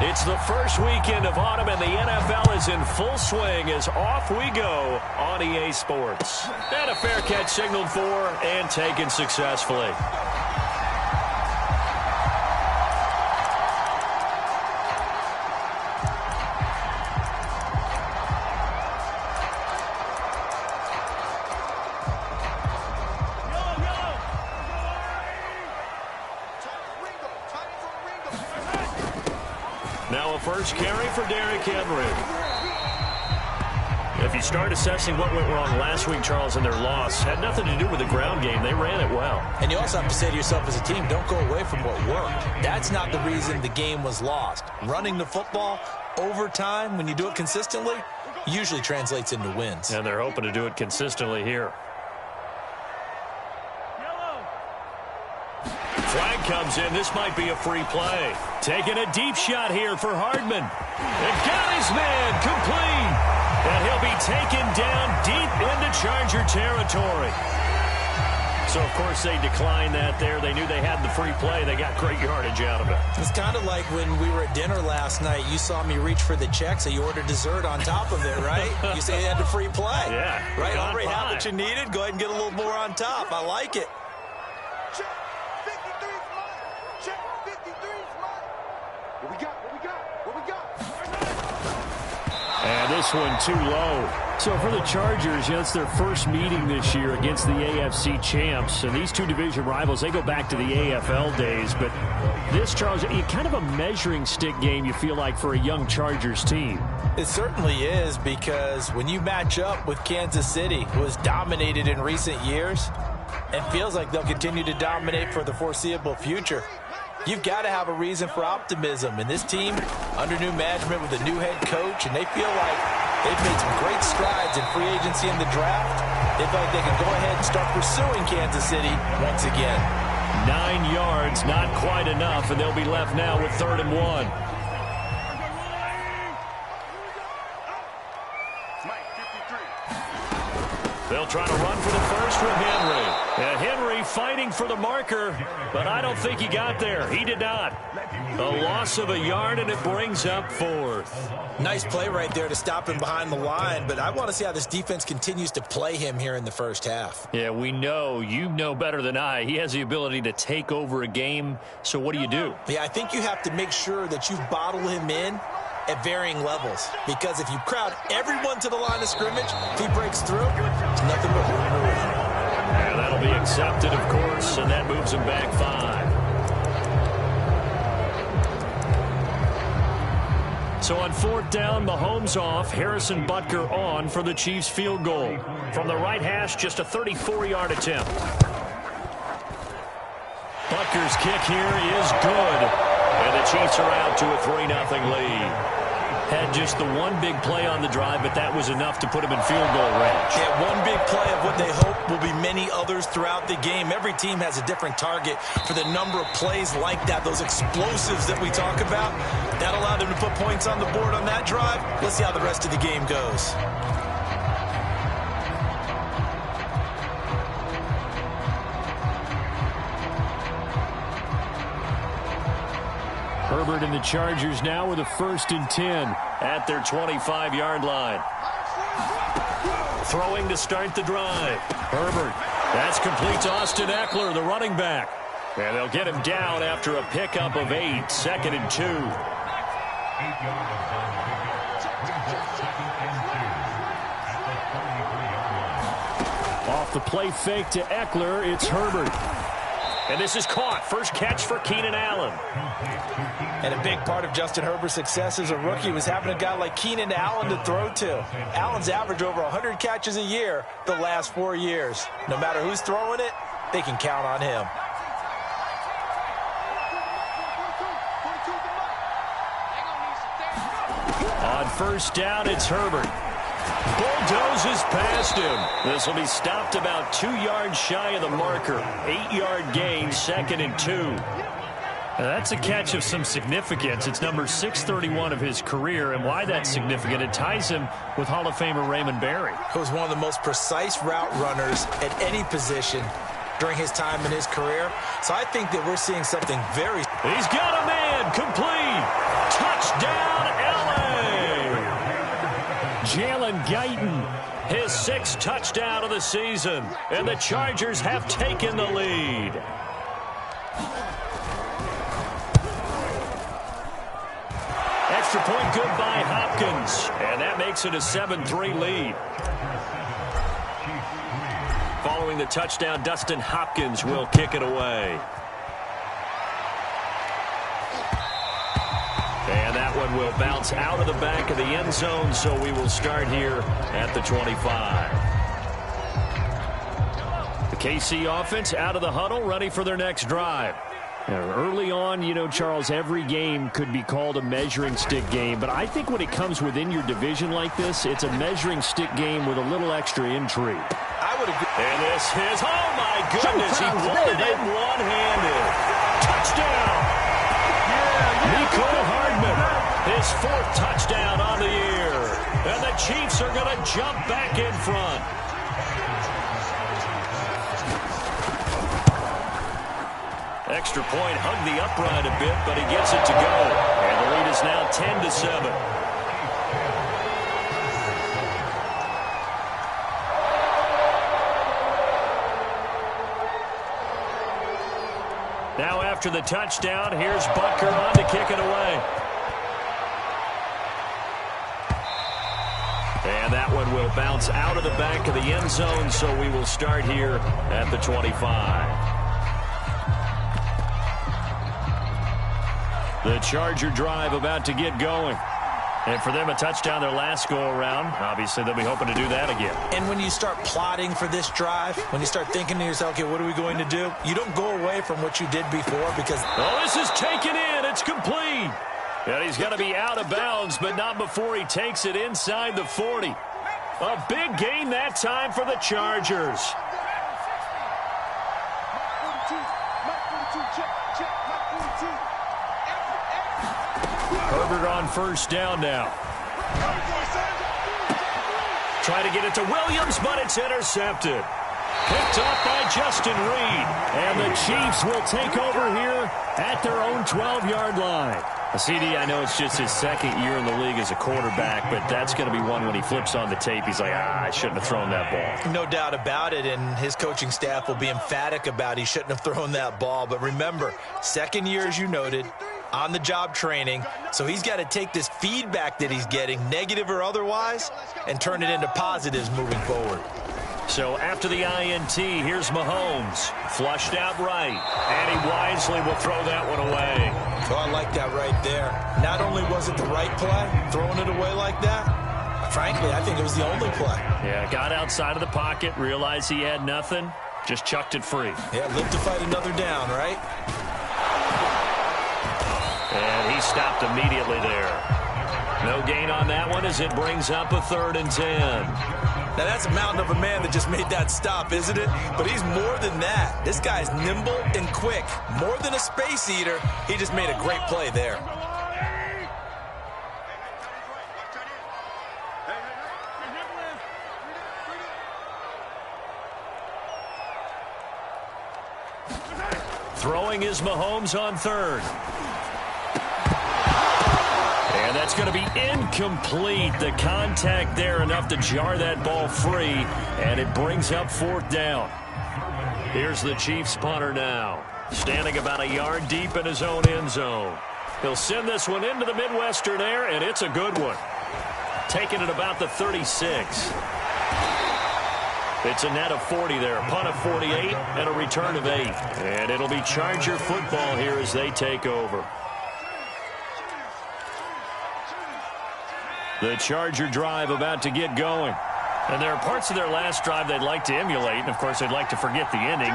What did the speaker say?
It's the first weekend of autumn, and the NFL is in full swing as off we go on EA Sports. And a fair catch signaled for and taken successfully. Now a first carry for Derrick Henry. If you start assessing what went wrong last week, Charles, in their loss, had nothing to do with the ground game. They ran it well. And you also have to say to yourself as a team, don't go away from what worked. That's not the reason the game was lost. Running the football over time, when you do it consistently, usually translates into wins. And they're hoping to do it consistently here. Flag comes in. This might be a free play. Taking a deep shot here for Hardman. It got his man complete. And he'll be taken down deep into Charger territory. So, of course, they declined that there. They knew they had the free play. They got great yardage out of it. It's kind of like when we were at dinner last night. You saw me reach for the check, so you ordered dessert on top of it, right? You say you had the free play. Yeah. Right? Already had what you needed. Go ahead and get a little more on top. I like it. And this one too low. So for the Chargers, it's their first meeting this year against the AFC champs. And these two division rivals, they go back to the AFL days. But this, Charles, kind of a measuring stick game, you feel like, for a young Chargers team. It certainly is, because when you match up with Kansas City, who has dominated in recent years, it feels like they'll continue to dominate for the foreseeable future. You've got to have a reason for optimism. And this team, under new management with a new head coach, and they feel like they've made some great strides in free agency in the draft. They feel like they can go ahead and start pursuing Kansas City once again. 9 yards, not quite enough, and they'll be left now with 3rd and 1. They'll try to run for the first with Henry. And Henry fighting for the marker, but I don't think he got there. He did not. A loss of a yard, and it brings up 4th. Nice play right there to stop him behind the line, but I want to see how this defense continues to play him here in the first half. Yeah, we know. You know better than I. He has the ability to take over a game, so what do you do? Yeah, I think you have to make sure that you bottle him in at varying levels, because if you crowd everyone to the line of scrimmage, if he breaks through, it's nothing but room to run. And that'll be accepted, of course, and that moves him back 5. So on 4th down, Mahomes off, Harrison Butker on for the Chiefs field goal. From the right hash, just a 34-yard attempt. Butker's kick here is good. And the Chiefs are out to a 3-0 lead. Had just the one big play on the drive, but that was enough to put him in field goal range. Yeah, one big play of what they hope will be many others throughout the game. Every team has a different target for the number of plays like that, those explosives that we talk about. That allowed them to put points on the board on that drive. Let's see how the rest of the game goes. Herbert and the Chargers now with a 1st and 10 at their 25-yard line. Throwing to start the drive. Herbert. That's complete to Austin Eckler, the running back. And they'll get him down after a pickup of 8, 2nd and 2. Off the play fake to Eckler, it's Herbert. And this is caught. First catch for Keenan Allen. And a big part of Justin Herbert's success as a rookie was having a guy like Keenan Allen to throw to. Allen's averaged over 100 catches a year the last 4 years. No matter who's throwing it, they can count on him. On 1st down, it's Herbert. Bulldozes past him. This will be stopped about 2 yards shy of the marker. 8-yard gain, 2nd and 2. Now that's a catch of some significance. It's number 631 of his career, and why that's significant, it ties him with Hall of Famer Raymond Berry. He was one of the most precise route runners at any position during his time in his career. So I think that we're seeing something very... He's got a man, complete. Touchdown. Touchdown, L.A. Jalen Guyton, his 6th touchdown of the season, and the Chargers have taken the lead. Extra point good by Hopkins, and that makes it a 7-3 lead. Following the touchdown, Dustin Hopkins will kick it away. And that one will bounce out of the back of the end zone, so we will start here at the 25. The KC offense out of the huddle, ready for their next drive. Early on, you know, Charles, every game could be called a measuring stick game, but I think when it comes within your division like this, it's a measuring stick game with a little extra intrigue. I would agree. And this is, oh my goodness, he won it in one-handed. Touchdown! Mecole Hardman, his 4th touchdown on the year. And the Chiefs are going to jump back in front. Extra point, hugged the upright a bit, but he gets it to go. And the lead is now 10-7. Now after the touchdown, here's Butker on to kick it away. And that one will bounce out of the back of the end zone, so we will start here at the 25. The Charger drive about to get going. And for them, a touchdown their last go-around. Obviously, they'll be hoping to do that again. And when you start plotting for this drive, when you start thinking to yourself, okay, what are we going to do? You don't go away from what you did before because... Oh, this is taken in. It's complete. And he's got to be out of bounds, but not before he takes it inside the 40. A big gain that time for the Chargers. Herbert on first down now. Try to get it to Williams, but it's intercepted. Picked up by Justin Reed. And the Chiefs will take over here at their own 12-yard line. CD, I know it's just his 2nd year in the league as a quarterback, but that's going to be one when he flips on the tape. He's like, I shouldn't have thrown that ball. No doubt about it, and his coaching staff will be emphatic about he shouldn't have thrown that ball. But remember, 2nd year, as you noted, on-the-job training, so he's got to take this feedback that he's getting, negative or otherwise, and turn it into positives moving forward. So after the INT, here's Mahomes. Flushed out right, and he wisely will throw that one away. Oh, I like that right there. Not only was it the right play, throwing it away like that, frankly, I think it was the only play. Yeah, got outside of the pocket, realized he had nothing, just chucked it free. Yeah, live to fight another down, right? And he stopped immediately there. No gain on that one as it brings up a 3rd and 10. Now, that's a mountain of a man that just made that stop, isn't it? But he's more than that. This guy's nimble and quick. More than a space eater, he just made a great play there. Throwing is Mahomes on 3rd. And that's going to be incomplete. The contact there enough to jar that ball free, and it brings up 4th down. Here's the Chiefs punter now, standing about a yard deep in his own end zone. He'll send this one into the Midwestern air, and it's a good one. Taking it about the 36. It's a net of 40 there, a punt of 48, and a return of 8. And it'll be Charger football here as they take over. The Charger drive about to get going. And there are parts of their last drive they'd like to emulate, and of course they'd like to forget the ending.